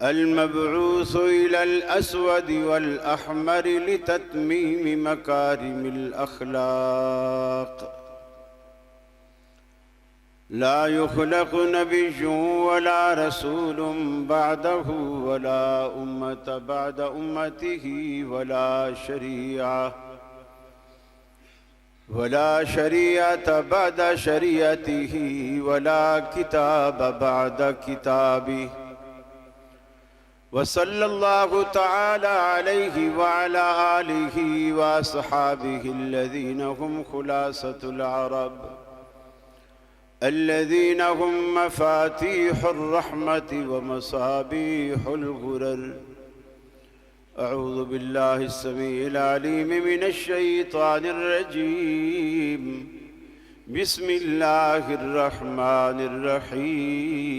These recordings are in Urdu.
المبعوث إلى الأسود والأحمر لتتميم مكارم الأخلاق لا يخلق نبي ولا رسول بعده ولا أمة بعد أمته ولا شريعة بعد شريعته ولا كتاب بعد كتابه وصلى الله تعالى عليه وعلى آله وأصحابه الذين هم خلاصة العرب الذين هم مفاتيح الرحمة ومصابيح الغرر أعوذ بالله السميع العليم من الشيطان الرجيم بسم الله الرحمن الرحيم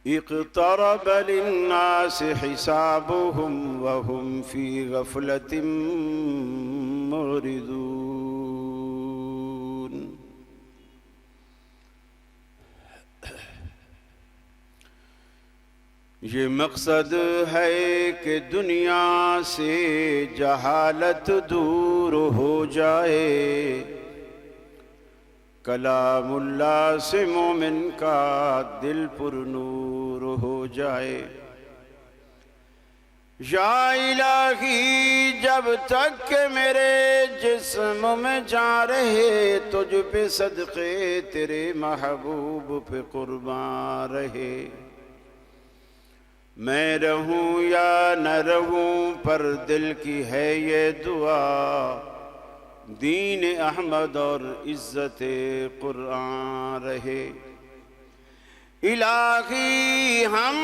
اقترب للناس حسابهم وهم في غفلة معرضون یہ مقصد ہے کہ دنیا سے جہالت دور ہو جائے، کلام اللہ سے مومن کا دل پر نور ہو جائے۔ یا الہی جب تک کہ میرے جسم میں جان رہے، تجھ پہ صدقے تیرے محبوب پہ قربان رہے۔ میں رہوں یا نہ رہوں پر دل کی ہے یہ دعا، دین احمد اور عزت قرآن رہے۔ الہی ہم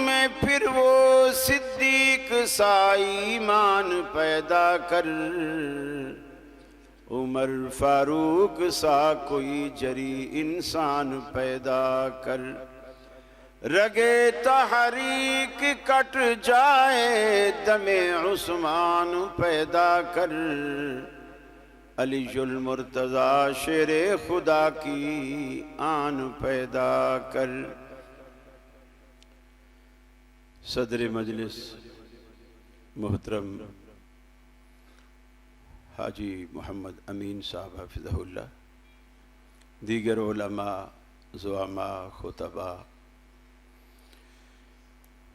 میں پھر وہ صدیق سا ایمان پیدا کر، عمر فاروق سا کوئی جری انسان پیدا کر، رگے تحریک کٹ جائے دم عثمان پیدا کر، علی المرتضی شیر خدا کی آن پیدا کر۔ صدر مجلس محترم حاجی محمد امین صاحب حفظہ اللہ، دیگر علماء، زعماء، خطباء،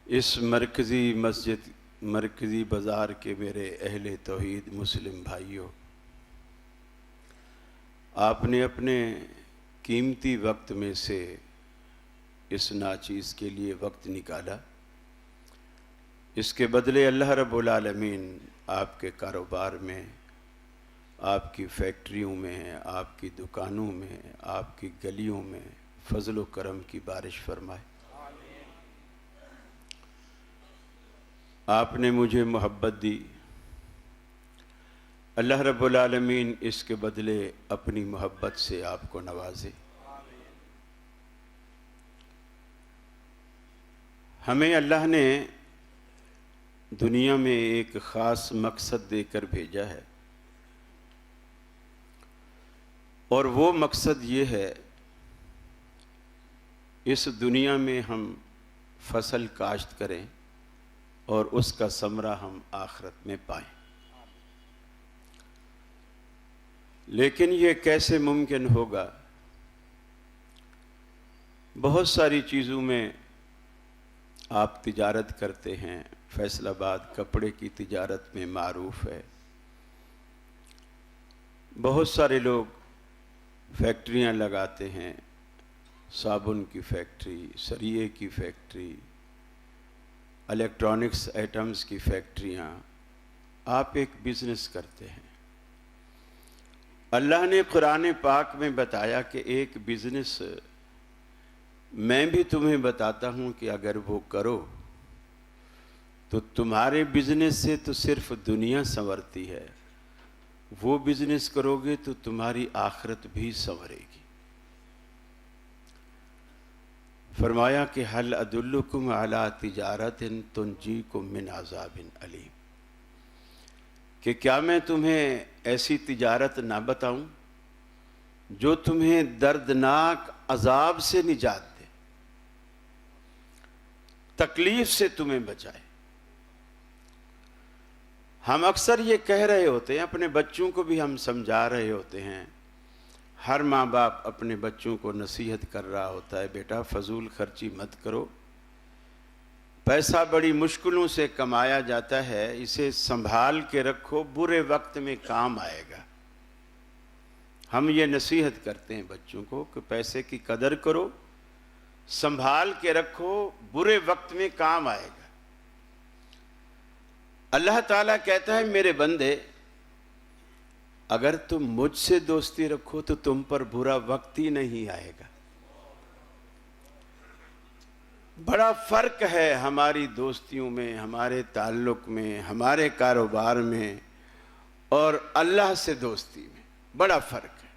اس مرکزی مسجد، مرکزی بازار کے میرے اہل توحید مسلم بھائیوں، آپ نے اپنے قیمتی وقت میں سے اس ناچیز کے لیے وقت نکالا، اس کے بدلے اللہ رب العالمین آپ کے کاروبار میں، آپ کی فیکٹریوں میں، آپ کی دکانوں میں، آپ کی گلیوں میں فضل و کرم کی بارش فرمائے۔ آپ نے مجھے محبت دی، اللہ رب العالمین اس کے بدلے اپنی محبت سے آپ کو نوازے۔ ہمیں اللہ نے دنیا میں ایک خاص مقصد دے کر بھیجا ہے، اور وہ مقصد یہ ہے، اس دنیا میں ہم فصل کاشت کریں اور اس کا ثمرہ ہم آخرت میں پائیں۔ لیکن یہ کیسے ممکن ہوگا؟ بہت ساری چیزوں میں آپ تجارت کرتے ہیں، فیصل آباد کپڑے کی تجارت میں معروف ہے، بہت سارے لوگ فیکٹریاں لگاتے ہیں، صابن کی فیکٹری، سریے کی فیکٹری، الیکٹرانکس آئٹمز کی فیکٹریاں، آپ ایک بزنس کرتے ہیں۔ اللہ نے قرآن پاک میں بتایا کہ ایک بزنس میں بھی تمہیں بتاتا ہوں کہ اگر وہ کرو تو تمہارے بزنس سے تو صرف دنیا سنورتی ہے، وہ بزنس کرو گے تو تمہاری آخرت بھی سنورے گی۔ فرمایا کہ حل ادلکم علی تجارت تنجیکم من عذاب علیم، کہ کیا میں تمہیں ایسی تجارت نہ بتاؤں جو تمہیں دردناک عذاب سے نجات دے، تکلیف سے تمہیں بچائے۔ ہم اکثر یہ کہہ رہے ہوتے ہیں، اپنے بچوں کو بھی ہم سمجھا رہے ہوتے ہیں، ہر ماں باپ اپنے بچوں کو نصیحت کر رہا ہوتا ہے، بیٹا فضول خرچی مت کرو، پیسہ بڑی مشکلوں سے کمایا جاتا ہے، اسے سنبھال کے رکھو، برے وقت میں کام آئے گا۔ ہم یہ نصیحت کرتے ہیں بچوں کو کہ پیسے کی قدر کرو، سنبھال کے رکھو، برے وقت میں کام آئے گا۔ اللہ تعالیٰ کہتا ہے میرے بندے، اگر تم مجھ سے دوستی رکھو تو تم پر برا وقت ہی نہیں آئے گا۔ بڑا فرق ہے ہماری دوستیوں میں، ہمارے تعلق میں، ہمارے کاروبار میں اور اللہ سے دوستی میں، بڑا فرق ہے۔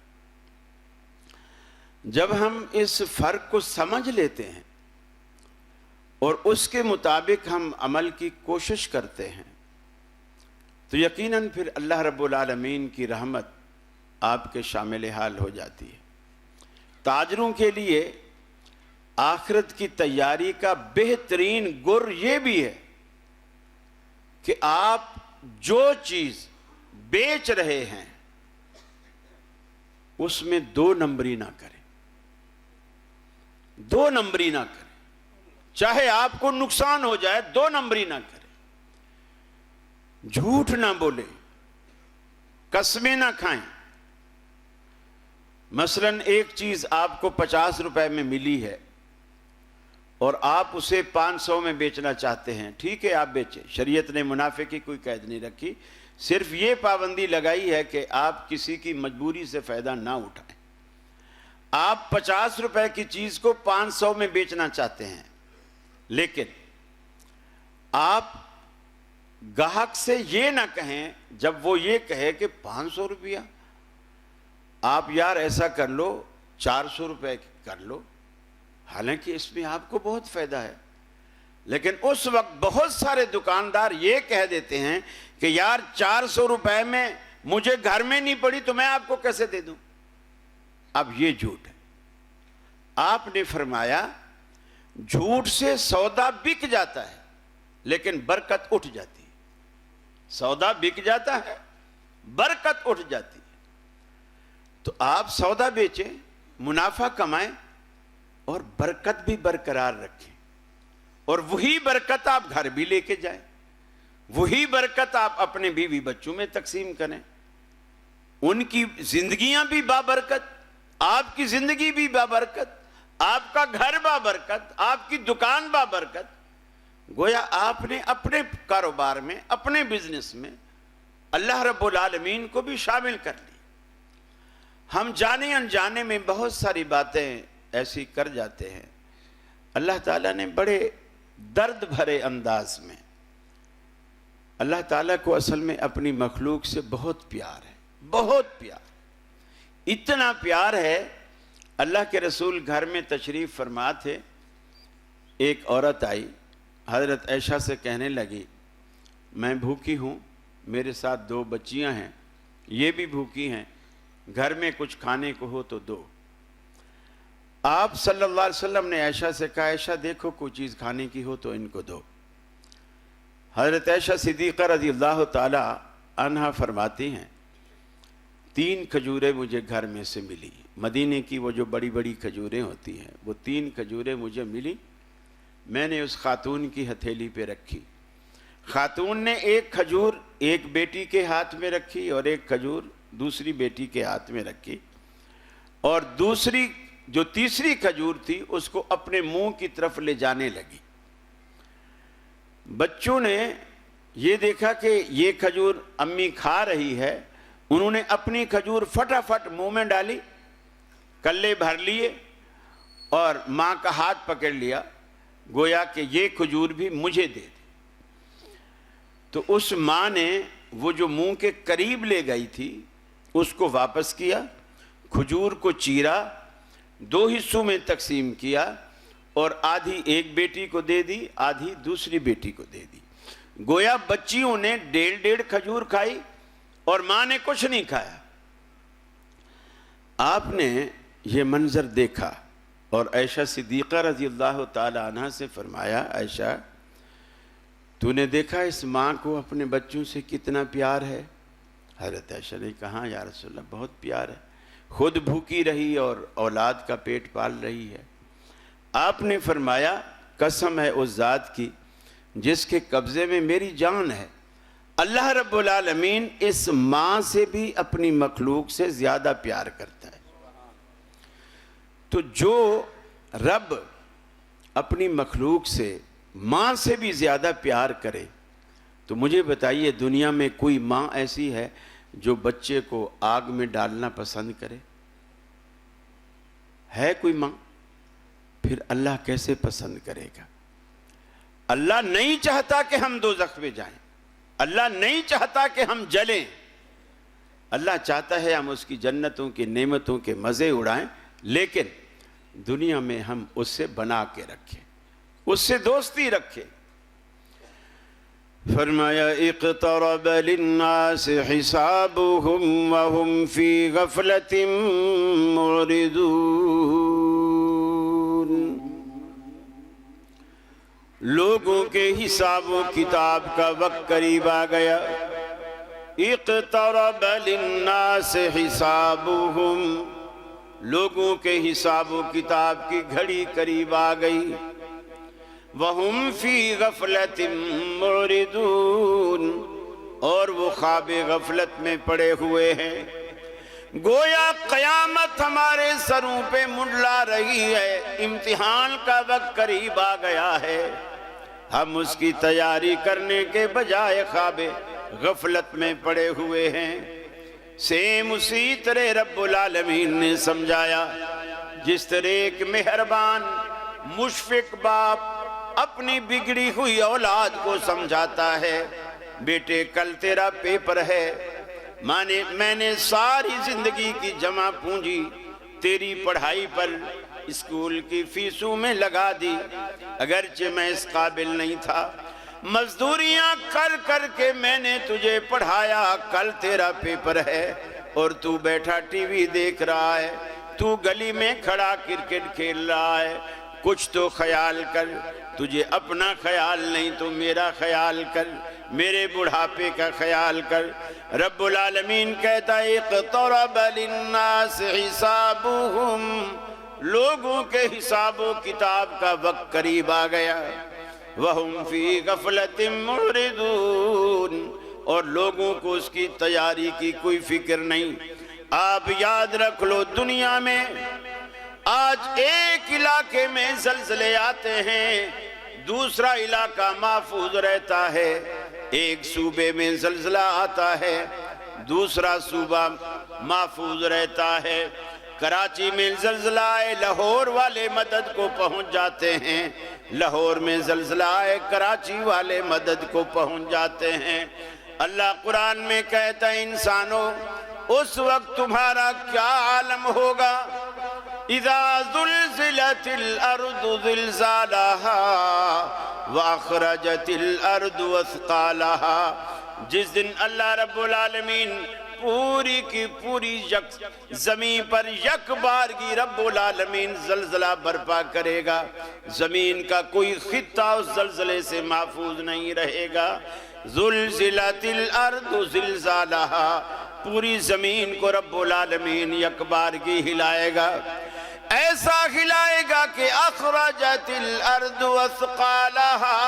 جب ہم اس فرق کو سمجھ لیتے ہیں اور اس کے مطابق ہم عمل کی کوشش کرتے ہیں تو یقیناً پھر اللہ رب العالمین کی رحمت آپ کے شامل حال ہو جاتی ہے۔ تاجروں کے لیے آخرت کی تیاری کا بہترین گر یہ بھی ہے کہ آپ جو چیز بیچ رہے ہیں اس میں 2 نمبری نہ کریں، 2 نمبری نہ کریں، چاہے آپ کو نقصان ہو جائے 2 نمبری نہ کریں، جھوٹ نہ بولیں، قسمیں نہ کھائیں۔ مثلا ایک چیز آپ کو 50 روپے میں ملی ہے اور آپ اسے 500 میں بیچنا چاہتے ہیں، ٹھیک ہے آپ بیچیں، شریعت نے منافع کی کوئی قید نہیں رکھی، صرف یہ پابندی لگائی ہے کہ آپ کسی کی مجبوری سے فائدہ نہ اٹھائیں۔ آپ 50 روپے کی چیز کو 500 میں بیچنا چاہتے ہیں، لیکن آپ گاہک سے یہ نہ کہیں جب وہ یہ کہے کہ 500 روپیہ، آپ یار ایسا کر لو 400 روپے کر لو، حالانکہ اس میں آپ کو بہت فائدہ ہے، لیکن اس وقت بہت سارے دکاندار یہ کہہ دیتے ہیں کہ یار 400 روپے میں مجھے گھر میں نہیں پڑی تو میں آپ کو کیسے دے دوں۔ اب یہ جھوٹ ہے۔ آپ نے فرمایا جھوٹ سے سودا بک جاتا ہے لیکن برکت اٹھ جاتی ہے، سودا بک جاتا ہے برکت اٹھ جاتی ہے۔ تو آپ سودا بیچیں، منافع کمائیں اور برکت بھی برقرار رکھیں، اور وہی برکت آپ گھر بھی لے کے جائیں، وہی برکت آپ اپنے بیوی بچوں میں تقسیم کریں، ان کی زندگیاں بھی بابرکت، آپ کی زندگی بھی بابرکت، آپ کا گھر بابرکت، آپ کی دکان بابرکت۔ گویا آپ نے اپنے کاروبار میں، اپنے بزنس میں اللہ رب العالمین کو بھی شامل کر لی۔ ہم جانے انجانے میں بہت ساری باتیں ایسی کر جاتے ہیں، اللہ تعالیٰ نے بڑے درد بھرے انداز میں، اللہ تعالیٰ کو اصل میں اپنی مخلوق سے بہت پیار ہے، بہت پیار، اتنا پیار ہے۔ اللہ کے رسول گھر میں تشریف فرما تھے، ایک عورت آئی، حضرت عائشہ سے کہنے لگی میں بھوکی ہوں، میرے ساتھ 2 بچیاں ہیں، یہ بھی بھوکی ہیں، گھر میں کچھ کھانے کو ہو تو دو۔ آپ صلی اللہ علیہ وسلم نے عائشہ سے کہا عائشہ دیکھو کوئی چیز کھانے کی ہو تو ان کو دو۔ حضرت عائشہ صدیقہ رضی اللہ تعالی عنہا فرماتی ہیں 3 کھجوریں مجھے گھر میں سے ملی، مدینے کی وہ جو بڑی بڑی کھجوریں ہوتی ہیں، وہ 3 کھجوریں مجھے ملی، میں نے اس خاتون کی ہتھیلی پہ رکھی، خاتون نے ایک کھجور ایک بیٹی کے ہاتھ میں رکھی اور ایک کھجور دوسری بیٹی کے ہاتھ میں رکھی، اور دوسری جو تیسری کھجور تھی اس کو اپنے منہ کی طرف لے جانے لگی۔ بچوں نے یہ دیکھا کہ یہ کھجور امی کھا رہی ہے، انہوں نے اپنی کھجور فٹافٹ منہ میں ڈالی، کلے بھر لیے اور ماں کا ہاتھ پکڑ لیا، گویا کہ یہ کھجور بھی مجھے دے دے۔ تو اس ماں نے وہ جو منہ کے قریب لے گئی تھی اس کو واپس کیا، کھجور کو چیرا، 2 حصوں میں تقسیم کیا اور آدھی ایک بیٹی کو دے دی، آدھی دوسری بیٹی کو دے دی۔ گویا بچیوں نے 1.5 کھجور کھائی اور ماں نے کچھ نہیں کھایا۔ آپ نے یہ منظر دیکھا اور عائشہ صدیقہ رضی اللہ تعالی عنہ سے فرمایا عائشہ تو نے دیکھا اس ماں کو اپنے بچوں سے کتنا پیار ہے؟ حضرت عائشہ نے کہا یا رسول اللہ بہت پیار ہے، خود بھوکی رہی اور اولاد کا پیٹ پال رہی ہے۔ آپ نے فرمایا قسم ہے اس ذات کی جس کے قبضے میں میری جان ہے، اللہ رب العالمین اس ماں سے بھی اپنی مخلوق سے زیادہ پیار کرتا ہے۔ تو جو رب اپنی مخلوق سے ماں سے بھی زیادہ پیار کرے تو مجھے بتائیے دنیا میں کوئی ماں ایسی ہے جو بچے کو آگ میں ڈالنا پسند کرے؟ ہے کوئی ماں؟ پھر اللہ کیسے پسند کرے گا؟ اللہ نہیں چاہتا کہ ہم دوزخ میں جائیں، اللہ نہیں چاہتا کہ ہم جلیں، اللہ چاہتا ہے ہم اس کی جنتوں کی نعمتوں کے مزے اڑائیں، لیکن دنیا میں ہم اس سے بنا کے رکھیں، اس سے دوستی رکھیں۔ فرمایا اقترب للناس حسابهم وهم في غفلة معرضون۔ لوگوں کے حساب و کتاب کا وقت قریب آ گیا. اقترب للناس حسابهم، لوگوں کے حساب و کتاب کی گھڑی قریب آ گئی. وَهُمْ فِي غَفْلَةٍ مُعْرِضُونَ، اور وہ خواب غفلت میں پڑے ہوئے ہیں. گویا قیامت ہمارے سروں پہ منڈلا رہی ہے، امتحان کا وقت قریب آ گیا ہے. ہم اس کی تیاری کرنے کے بجائے خواب غفلت میں پڑے ہوئے ہیں. سیم اسی طرح رب العالمین نے سمجھایا جس طرح ایک مہربان مشفق باپ اپنی بگڑی ہوئی اولاد کو سمجھاتا ہے، بیٹے کل تیرا پیپر ہے، میں نے ساری زندگی کی جمع پونجی تیری پڑھائی پر اسکول کی فیسوں میں لگا دی، اگرچہ میں اس قابل نہیں تھا، مزدوریاں کر کر کے میں نے تجھے پڑھایا، کل تیرا پیپر ہے اور تو بیٹھا ٹی وی دیکھ رہا ہے، تو گلی میں کھڑا کرکٹ کھیل رہا ہے. کچھ تو خیال کر، تجھے اپنا خیال نہیں تو میرا خیال کر، میرے بڑھاپے کا خیال کر. رب العالمین کہتا ہے اقترب للناس حسابهم، لوگوں کے حساب و کتاب کا وقت قریب آ گیا. وَهُمْ فِي غَفْلَةٍ مُعْرِضُونَ، اور لوگوں کو اس کی تیاری کی کوئی فکر نہیں. آپ یاد رکھ لو، دنیا میں آج ایک علاقے میں زلزلے آتے ہیں، دوسرا علاقہ محفوظ رہتا ہے. ایک صوبے میں زلزلہ آتا ہے، دوسرا صوبہ محفوظ رہتا ہے. کراچی میں زلزلہ آئے، لاہور والے مدد کو پہنچ جاتے ہیں. لاہور میں زلزلہ آئے، کراچی والے مدد کو پہنچ جاتے ہیں. اللہ قرآن میں کہتا ہے انسانوں اس وقت تمہارا کیا عالم ہوگا. اذا زلزلت الارض زلزالها واخرجت الارض اثقالها، جس دن اللہ رب العالمین پوری کی پوری زمین پر یک بارگی رب العالمین زلزلہ برپا کرے گا. زمین کا کوئی خطہ اس زلزلے سے محفوظ نہیں رہے گا. زلزلت الارض زلزالها، پوری زمین کو رب العالمین یک بارگی ہلائے گا، ایسا ہلائے گا کہ اخرجت الارض اثقالها،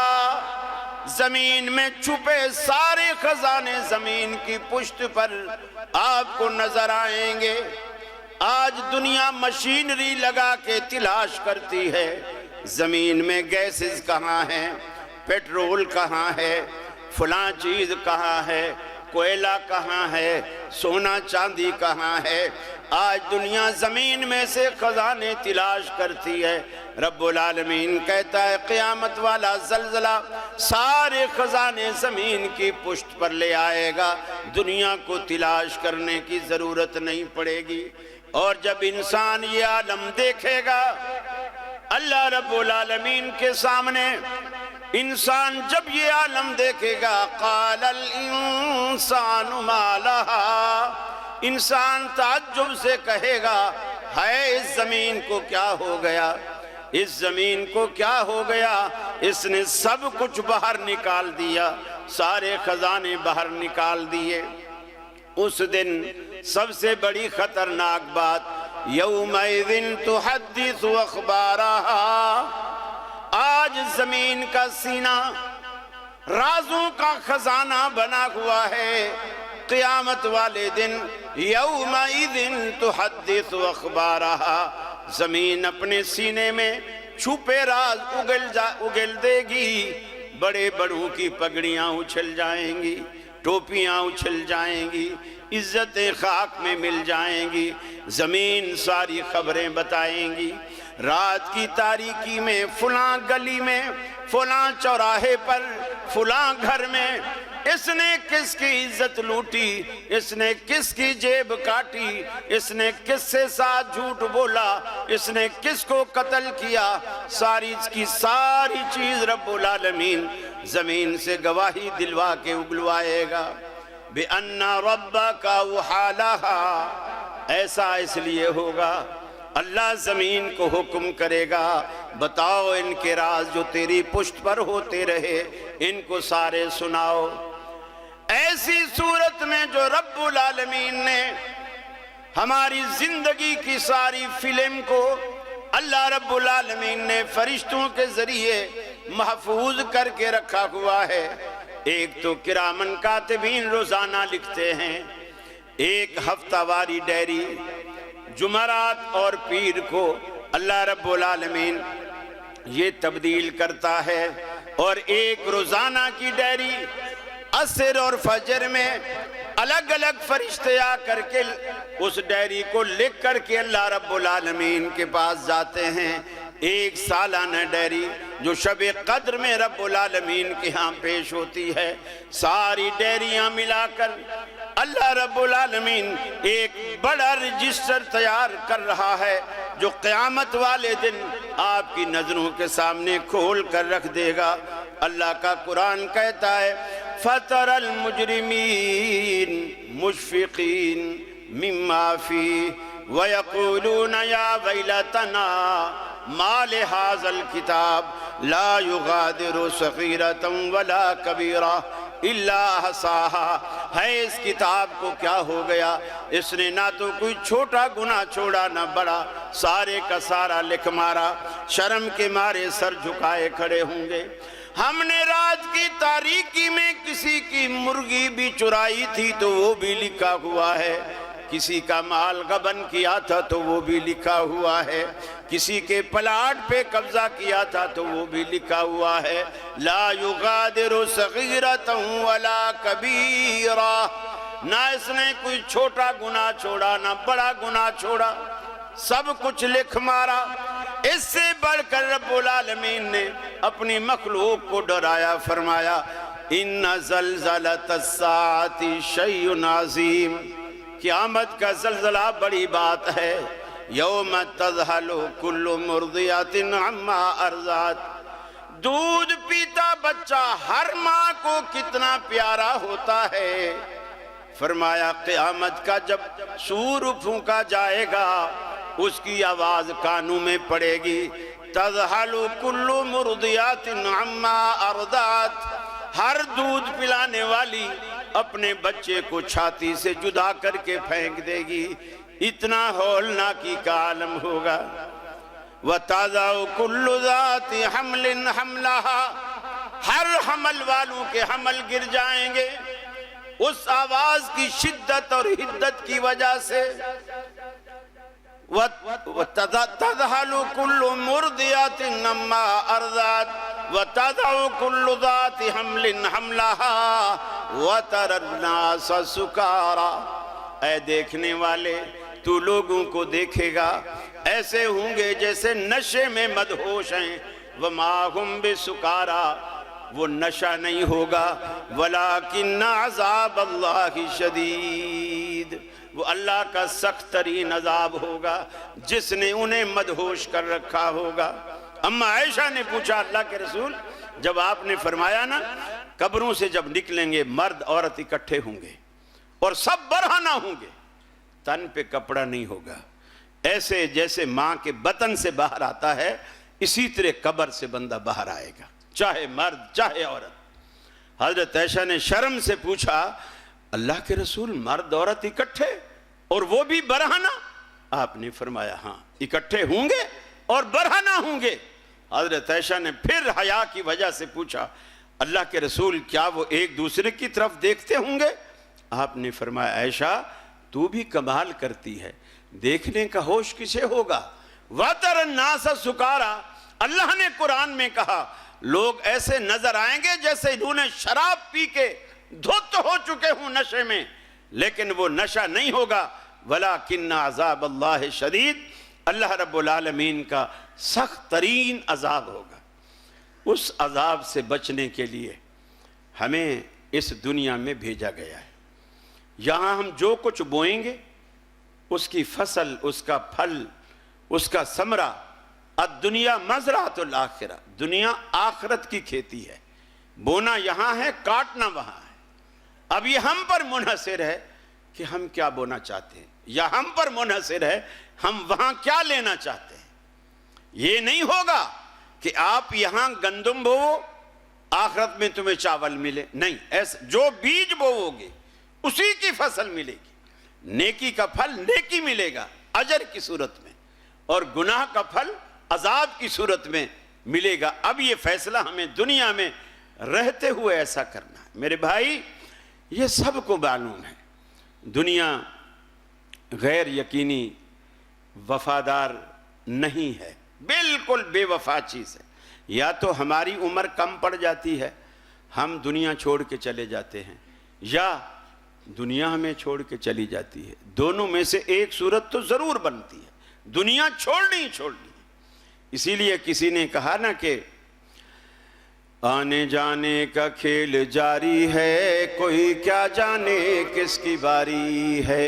زمین میں چھپے سارے خزانے زمین کی پشت پر آپ کو نظر آئیں گے. آج دنیا مشینری لگا کے تلاش کرتی ہے زمین میں گیسز کہاں ہیں، پیٹرول کہاں ہے، فلاں چیز کہاں ہے، کوئلہ کہاں ہے، سونا چاندی کہاں ہے. آج دنیا زمین میں سے خزانے تلاش کرتی ہے. رب العالمین کہتا ہے قیامت والا زلزلہ سارے خزانے زمین کی پشت پر لے آئے گا، دنیا کو تلاش کرنے کی ضرورت نہیں پڑے گی. اور جب انسان یہ عالم دیکھے گا اللہ رب العالمین کے سامنے، انسان جب یہ عالم دیکھے گا قال الانسان ما لها، انسان تعجب سے کہے گا ہے اس زمین کو کیا ہو گیا، اس زمین کو کیا ہو گیا، اس نے سب کچھ باہر نکال دیا، سارے خزانے باہر نکال دیے. اس دن سب سے بڑی خطرناک بات یومئذ تحدث اخبارها، آج زمین کا سینہ رازوں کا خزانہ بنا ہوا ہے. قیامت والے دن یومئذ تحدث اخبارها، زمین اپنے سینے میں چھپے راز اگل دے گی. بڑے بڑوں کی پگڑیاں اچھل جائیں گی، ٹوپیاں اچھل جائیں گی، عزتیں خاک میں مل جائیں گی. زمین ساری خبریں بتائیں گی. رات کی تاریکی میں فلاں گلی میں، فلاں چوراہے پر، فلاں گھر میں اس نے کس کی عزت لوٹی، اس نے کس کی جیب کاٹی، اس نے کس سے ساتھ جھوٹ بولا، اس نے کس کو قتل کیا، ساری کی ساری چیز رب العالمین زمین سے گواہی دلوا کے اگلوائے گا. بِأَنَّ رَبَّكَ وَحَالَهَا، ایسا اس لیے ہوگا اللہ زمین کو حکم کرے گا بتاؤ ان کے راز جو تیری پشت پر ہوتے رہے ان کو سارے سناؤ۔ ایسی صورت میں جو رب العالمین نے ہماری زندگی کی ساری فلم کو اللہ رب العالمین نے فرشتوں کے ذریعے محفوظ کر کے رکھا ہوا ہے۔ ایک تو کرامن کاتبین روزانہ لکھتے ہیں، ایک ہفتہ واری ڈیری جمعرات اور پیر کو اللہ رب العالمین یہ تبدیل کرتا ہے، اور ایک روزانہ کی ڈیری عصر اور فجر میں الگ الگ فرشتے آ کر کے اس ڈیری کو لکھ کر کے اللہ رب العالمین کے پاس جاتے ہیں۔ ایک سالانہ ڈیری جو شب قدر میں رب العالمین کے ہاں پیش ہوتی ہے، ساری ڈیریاں ملا کر اللہ رب العالمین ایک بڑا رجسٹر تیار کر رہا ہے جو قیامت والے دن آپ کی نظروں کے سامنے کھول کر رکھ دے گا۔ اللہ کا قرآن کہتا ہے فَتَرَ الْمُجْرِمِينَ مُشْفِقِينَ مِمَّا فِيهِ وَيَقُولُونَ يَا وَيْلَتَنَا مَا لِهَذَا الْكِتَابِ لَا يُغَادِرُ صَغِيرَةً وَلَا كَبِيرَةً إِلَّا أَحْصَاهَا۔ ہے اس کتاب کو کیا ہو گیا، اس نے نہ تو کوئی چھوٹا گناہ چھوڑا نہ بڑا، سارے کا سارا لکھ مارا۔ شرم کے مارے سر جھکائے کھڑے ہوں گے۔ ہم نے رات کی تاریکی میں کسی کی مرغی بھی چرائی تھی تو وہ بھی لکھا ہوا ہے، کسی کا مال غبن کیا تھا تو وہ بھی لکھا ہوا ہے، کسی کے پلاٹ پہ قبضہ کیا تھا تو وہ بھی لکھا ہوا ہے۔ لا یغادر صغیرۃ ولا کبیرہ، نہ اس نے کوئی چھوٹا گناہ چھوڑا نہ بڑا گناہ چھوڑا، سب کچھ لکھ مارا۔ اس سے بڑھ کر رب العالمین نے اپنی مخلوق کو ڈرایا، فرمایا ان زلزلۃ الساعۃ شیء عظیم، قیامت کا زلزلہ بڑی بات ہے۔ یوم تذہل کل مرضعۃ عما ارضعت، دودھ پیتا بچہ ہر ماں کو کتنا پیارا ہوتا ہے۔ فرمایا قیامت کا جب سور پھونکا جائے گا اس کی آواز کانوں میں پڑے گی، تذہل کل مرضعۃ عما ارضعت، ہر دودھ پلانے والی اپنے بچے کو چھاتی سے جدا کر کے پھینک دے گی، اتنا ہولناکی کا عالم ہوگا۔ وَتَضَعُ كُلُّ ذَاتِ حَمْلٍ حَمْلَهَا، ہر حمل والوں کے حمل گر جائیں گے اس آواز کی شدت اور حدت کی وجہ سے۔ وَتَذْهَلُ كُلُّ مُرْضِعَةٍ عَمَّا أَرْضَعَتْ وَتَضَعُ كُلُّ ذَاتِ حَمْلٍ حَمْلَهَا وَتَرَى النَّاسَ سُكَارَىٰ، اے دیکھنے والے تو لوگوں کو دیکھے گا ایسے ہوں گے جیسے نشے میں مدہوش ہیں۔ وَمَا هُمْ بِسُكَارَىٰ، وہ نشہ نہیں ہوگا، وَلَٰكِنَّ عَذَابَ اللَّهِ شَدِيدٌ، وہ اللہ کا سخت ترین عذاب ہوگا جس نے انہیں مدہوش کر رکھا ہوگا۔ اما عائشہ نے پوچھا اللہ کے رسول، جب آپ نے فرمایا نا قبروں سے جب نکلیں گے مرد عورت اکٹھے ہوں گے اور سب برہنہ ہوں گے، تن پہ کپڑا نہیں ہوگا، ایسے جیسے ماں کے بطن سے باہر آتا ہے اسی طرح قبر سے بندہ باہر آئے گا، چاہے مرد چاہے عورت۔ حضرت عائشہ نے شرم سے پوچھا اللہ کے رسول مرد عورت اکٹھے اور وہ بھی برہنہ؟ آپ نے فرمایا ہاں اکٹھے ہوں گے اور برہنہ ہوں گے۔ حضرت عائشہ نے پھر حیا کی وجہ سے پوچھا اللہ کے رسول کیا وہ ایک دوسرے کی طرف دیکھتے ہوں گے؟ آپ نے فرمایا عائشہ تو بھی کمال کرتی ہے، دیکھنے کا ہوش کسے ہوگا؟ وَتَرَى النَّاسَ سُكَارَىٰ، اللہ نے قرآن میں کہا لوگ ایسے نظر آئیں گے جیسے انہوں نے شراب پی کے دھت ہو چکے ہوں نشے میں، لیکن وہ نشہ نہیں ہوگا۔ وَلَٰكِنَّ عَذَابَ اللَّهِ شَدِيدٌ، اللہ رب العالمین کا سخت ترین عذاب ہوگا۔ اس عذاب سے بچنے کے لیے ہمیں اس دنیا میں بھیجا گیا ہے۔ یہاں ہم جو کچھ بوئیں گے اس کی فصل، اس کا پھل، اس کا ثمرہ، الدنیا مزرعۃ الآخرہ، دنیا آخرت کی کھیتی ہے، بونا یہاں ہے کاٹنا وہاں ہے۔ اب یہ ہم پر منحصر ہے کہ ہم کیا بونا چاہتے ہیں یا ہم پر منحصر ہے ہم وہاں کیا لینا چاہتے ہیں۔ یہ نہیں ہوگا کہ آپ یہاں گندم بوو آخرت میں تمہیں چاول ملے، نہیں، ایسا جو بیج بوو گے اسی کی فصل ملے گی، نیکی کا پھل نیکی ملے گا اجر کی صورت میں، اور گناہ کا پھل عذاب کی صورت میں ملے گا۔ اب یہ فیصلہ ہمیں دنیا میں رہتے ہوئے ایسا کرنا ہے۔ میرے بھائی یہ سب کو معلوم ہے دنیا غیر یقینی وفادار نہیں ہے، بالکل بے وفا چیز ہے۔ یا تو ہماری عمر کم پڑ جاتی ہے ہم دنیا چھوڑ کے چلے جاتے ہیں، یا دنیا ہمیں چھوڑ کے چلی جاتی ہے، دونوں میں سے ایک صورت تو ضرور بنتی ہے، دنیا چھوڑنی ہی چھوڑنی ہے۔ اسی لیے کسی نے کہا نا کہ آنے جانے کا کھیل جاری ہے، کوئی کیا جانے کس کی باری ہے،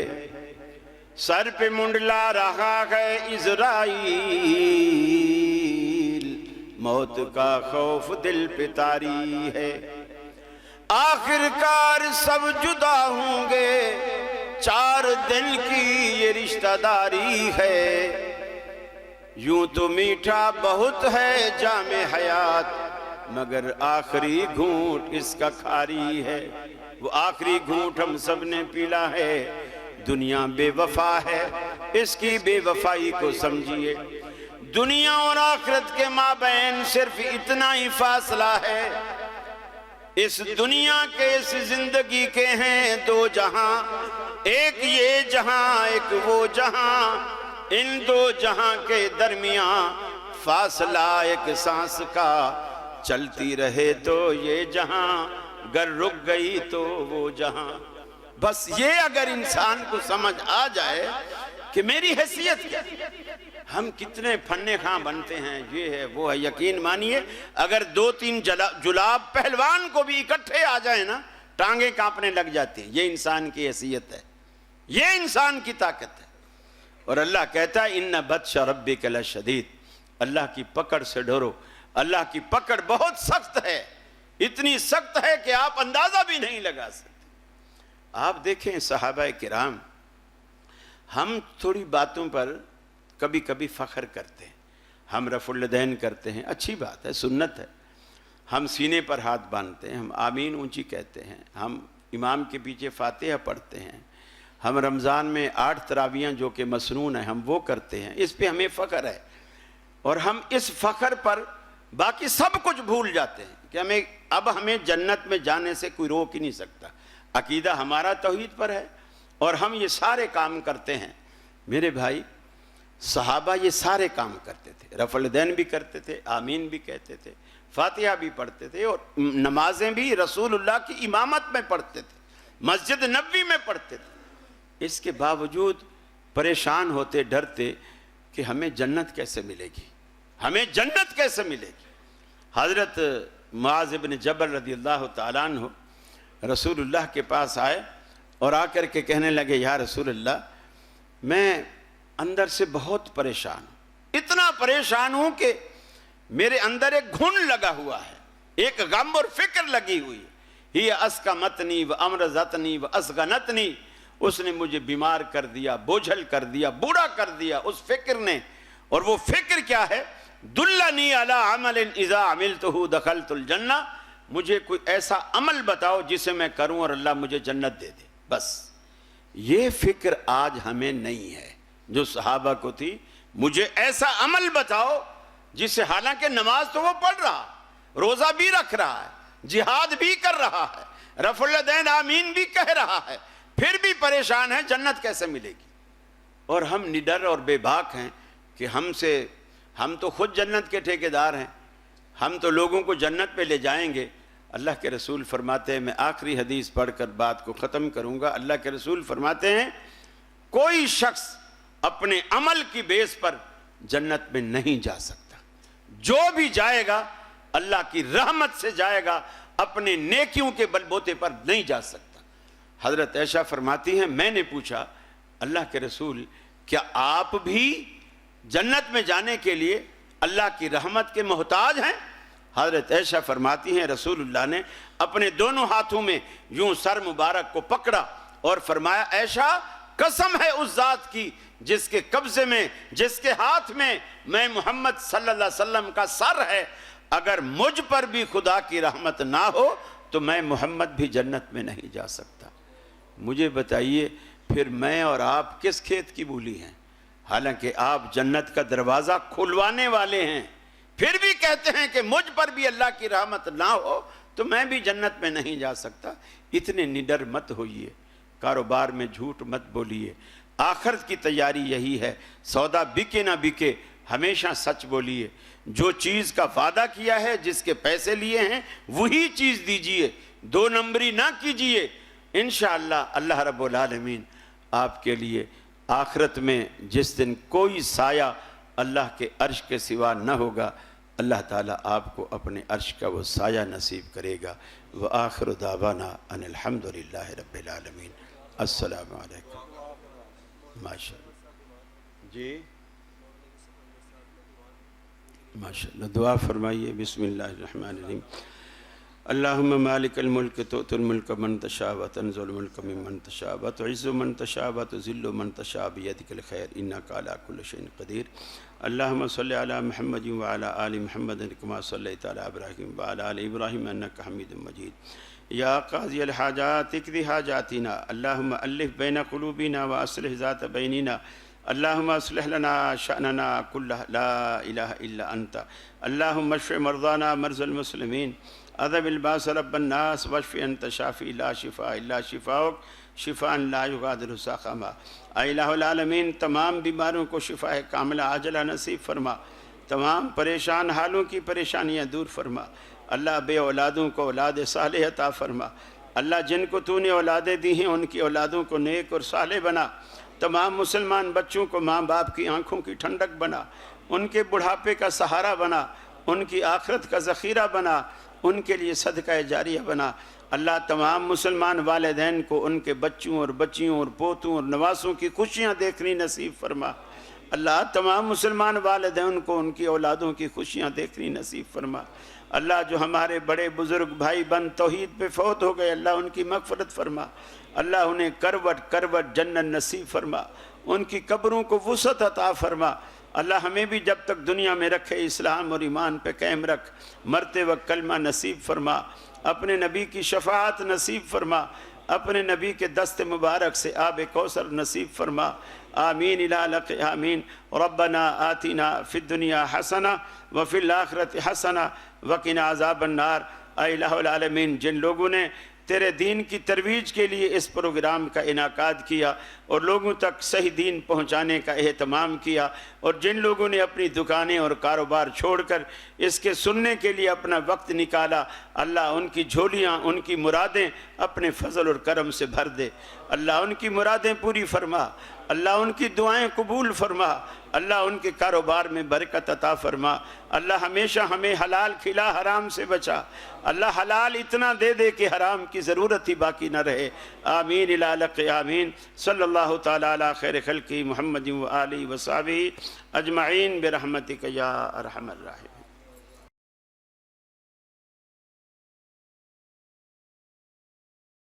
سر پہ منڈلا رہا ہے عزرائیل، موت کا خوف دل پہ طاری ہے، آخر کار سب جدا ہوں گے، 4 دن کی یہ رشتہ داری ہے، یوں تو میٹھا بہت ہے جام حیات، مگر آخری گھونٹ اس کا کھاری ہے۔ وہ آخری گھونٹ ہم سب نے پیلا ہے، دنیا بے وفا ہے، اس کی بے وفائی کو سمجھیے۔ دنیا اور آخرت کے مابین صرف اتنا ہی فاصلہ ہے، اس دنیا کے اس زندگی کے ہیں 2 جہاں، ایک یہ جہاں ایک وہ جہاں، ان 2 جہاں کے درمیان فاصلہ ایک سانس کا، چلتی رہے تو یہ جہاں گر رک گئی تو وہ جہاں۔ بس یہ اگر انسان کو سمجھ آ جائے کہ میری حیثیت کیا، ہم کتنے پھنے خاں بنتے ہیں، یہ ہے وہ ہے، یقین مانیے اگر 2-3 جلاب پہلوان کو بھی اکٹھے آ جائیں نا ٹانگیں کانپنے لگ جاتی ہیں۔ یہ انسان کی حیثیت ہے، یہ انسان کی طاقت ہے۔ اور اللہ کہتا ہے اِنَّ بَطْشَ رَبِّكَ لَشَدِيدٌ، اللہ کی پکڑ سے ڈرو، اللہ کی پکڑ بہت سخت ہے، اتنی سخت ہے کہ آپ اندازہ بھی نہیں لگا سکتے۔ آپ دیکھیں صحابہ کرام، ہم تھوڑی باتوں پر کبھی کبھی فخر کرتے ہیں، ہم رفع الیدین کرتے ہیں، اچھی بات ہے، سنت ہے، ہم سینے پر ہاتھ باندھتے ہیں، ہم آمین اونچی کہتے ہیں، ہم امام کے پیچھے فاتحہ پڑھتے ہیں، ہم رمضان میں 8 تراویحیں جو کہ مسنون ہیں ہم وہ کرتے ہیں، اس پہ ہمیں فخر ہے، اور ہم اس فخر پر باقی سب کچھ بھول جاتے ہیں کہ ہمیں جنت میں جانے سے کوئی روک ہی نہیں سکتا، عقیدہ ہمارا توحید پر ہے اور ہم یہ سارے کام کرتے ہیں۔ میرے بھائی صحابہ یہ سارے کام کرتے تھے، رفع الیدین بھی کرتے تھے، آمین بھی کہتے تھے، فاتحہ بھی پڑھتے تھے، اور نمازیں بھی رسول اللہ کی امامت میں پڑھتے تھے، مسجد نبوی میں پڑھتے تھے۔ اس کے باوجود پریشان ہوتے، ڈرتے کہ ہمیں جنت کیسے ملے گی، ہمیں جنت کیسے ملے گی۔ حضرت معاذ بن جبل رضی اللہ تعالیٰ عنہ رسول اللہ کے پاس آئے اور آ کر کے کہنے لگے یا رسول اللہ میں اندر سے بہت پریشان ہوں، اتنا پریشان ہوں کہ میرے اندر ایک گھن لگا ہوا ہے، ایک غم اور فکر لگی ہوئی ہے، ہی اسقمتنی و امرضتنی و اسغنتنی، اس نے مجھے بیمار کر دیا، بوجھل کر دیا، بوڑھا کر دیا اس فکر نے۔ اور وہ فکر کیا ہے؟ دلنی علی عمل اذا عملتہ دخلت الجنہ، مجھے کوئی ایسا عمل بتاؤ جسے میں کروں اور اللہ مجھے جنت دے دے۔ بس یہ فکر آج ہمیں نہیں ہے جو صحابہ کو تھی، مجھے ایسا عمل بتاؤ جسے، حالانکہ نماز تو وہ پڑھ رہا، روزہ بھی رکھ رہا ہے، جہاد بھی کر رہا ہے، رفع الیدین آمین بھی کہہ رہا ہے، پھر بھی پریشان ہے جنت کیسے ملے گی۔ اور ہم نڈر اور بے باک ہیں کہ ہم تو خود جنت کے ٹھیکیدار ہیں، ہم تو لوگوں کو جنت پہ لے جائیں گے۔ اللہ کے رسول فرماتے ہیں، میں آخری حدیث پڑھ کر بات کو ختم کروں گا، اللہ کے رسول فرماتے ہیں کوئی شخص اپنے عمل کی بیس پر جنت میں نہیں جا سکتا، جو بھی جائے گا اللہ کی رحمت سے جائے گا، اپنے نیکیوں کے بل بوتے پر نہیں جا سکتا۔ حضرت عائشہ فرماتی ہیں میں نے پوچھا اللہ کے رسول کیا آپ بھی جنت میں جانے کے لیے اللہ کی رحمت کے محتاج ہیں؟ حضرت عائشہ فرماتی ہیں رسول اللہ نے اپنے دونوں ہاتھوں میں یوں سر مبارک کو پکڑا اور فرمایا عائشہ قسم ہے اس ذات کی جس کے قبضے میں، جس کے ہاتھ میں میں محمد صلی اللہ علیہ وسلم کا سر ہے، اگر مجھ پر بھی خدا کی رحمت نہ ہو تو میں محمد بھی جنت میں نہیں جا سکتا۔ مجھے بتائیے پھر میں اور آپ کس کھیت کی مولی ہیں؟ حالانکہ آپ جنت کا دروازہ کھلوانے والے ہیں، پھر بھی کہتے ہیں کہ مجھ پر بھی اللہ کی رحمت نہ ہو تو میں بھی جنت میں نہیں جا سکتا۔ اتنے نڈر مت ہوئیے، کاروبار میں جھوٹ مت بولیے، آخرت کی تیاری یہی ہے، سودا بکے نہ بکے ہمیشہ سچ بولیے، جو چیز کا وعدہ کیا ہے، جس کے پیسے لیے ہیں وہی چیز دیجئے، دو نمبری نہ کیجئے، انشاءاللہ اللہ رب العالمین آپ کے لیے آخرت میں جس دن کوئی سایہ اللہ کے عرش کے سوا نہ ہوگا، اللہ تعالیٰ آپ کو اپنے عرش کا وہ سایہ نصیب کرے گا۔ وآخر دعوانا ان الحمدللہ رب العالمین۔ السلام علیکم۔ ماشاءاللہ جی ماشاءاللہ دعا فرمائیے۔ بسم اللہ الرحمن الرحیم۔ اللہم مالک الملک تؤتی الملک من تشاء وتنزع الملک ممن تشاء وتعز من تشاء وتذل من تشاء بیدک الخیر انک علی کل شیء قدیر۔ اللہم صلی علی محمد وعلی آل محمد کما صلیت علی ابراہیم وعلی آل ابراہیم انک حمید مجید۔ یا قاضی الحاجات اقض حاجاتنا، اللہم الف بین قلوبنا واصلح ذات بیننا، اللہم اصلح لنا شأننا کلہ لا الہ الا انت، اللہم اشف مرضانا مرضى المسلمین، اذهب الباس رب الناس واشف انت شافی لا شفاء الا شفاؤک شفاء لا یغادر سقما۔ اے الہ العالمین تمام بیماروں کو شفاء کاملہ عاجلہ نصیب فرما، تمام پریشان حالوں کی پریشانیاں دور فرما۔ اللہ بے اولادوں کو اولاد صالح عطا فرما۔ اللہ جن کو تو نے اولادیں دی ہیں ان کی اولادوں کو نیک اور صالح بنا۔ تمام مسلمان بچوں کو ماں باپ کی آنکھوں کی ٹھنڈک بنا، ان کے بڑھاپے کا سہارا بنا، ان کی آخرت کا ذخیرہ بنا، ان کے لیے صدقہ جاریہ بنا۔ اللہ تمام مسلمان والدین کو ان کے بچوں اور بچیوں اور پوتوں اور نواسوں کی خوشیاں دیکھنی نصیب فرما۔ اللہ تمام مسلمان والدین کو ان کی اولادوں کی خوشیاں دیکھنی نصیب فرما۔ اللہ جو ہمارے بڑے بزرگ بھائی بن توحید پہ فوت ہو گئے، اللہ ان کی مغفرت فرما۔ اللہ انہیں کروٹ کروٹ جنت نصیب فرما، ان کی قبروں کو وسعت عطا فرما۔ اللہ ہمیں بھی جب تک دنیا میں رکھے اسلام اور ایمان پہ قائم رکھ، مرتے وقت کلمہ نصیب فرما، اپنے نبی کی شفاعت نصیب فرما، اپنے نبی کے دست مبارک سے آب کوثر نصیب فرما۔ آمین الالق آمین۔ ربنا آتنا فی الدنیا حسنہ وفی الآخرۃ حسنہ وقنا عذاب النار۔ اے الہ العالمین جن لوگوں نے تیرے دین کی ترویج کے لیے اس پروگرام کا انعقاد کیا اور لوگوں تک صحیح دین پہنچانے کا اہتمام کیا، اور جن لوگوں نے اپنی دکانیں اور کاروبار چھوڑ کر اس کے سننے کے لیے اپنا وقت نکالا، اللہ ان کی جھولیاں، ان کی مرادیں اپنے فضل اور کرم سے بھر دے۔ اللہ ان کی مرادیں پوری فرما، اللہ ان کی دعائیں قبول فرما، اللہ ان کے کاروبار میں برکت عطا فرما۔ اللہ ہمیشہ ہمیں حلال کھلا، حرام سے بچا۔ اللہ حلال اتنا دے دے کہ حرام کی ضرورت ہی باقی نہ رہے۔ آمین الالق آمین۔ صلی اللہ تعالیٰ علی خیر خلقہ محمد و آلہ و صحبہ اجمعین برحمتک یا ارحم الراحمین۔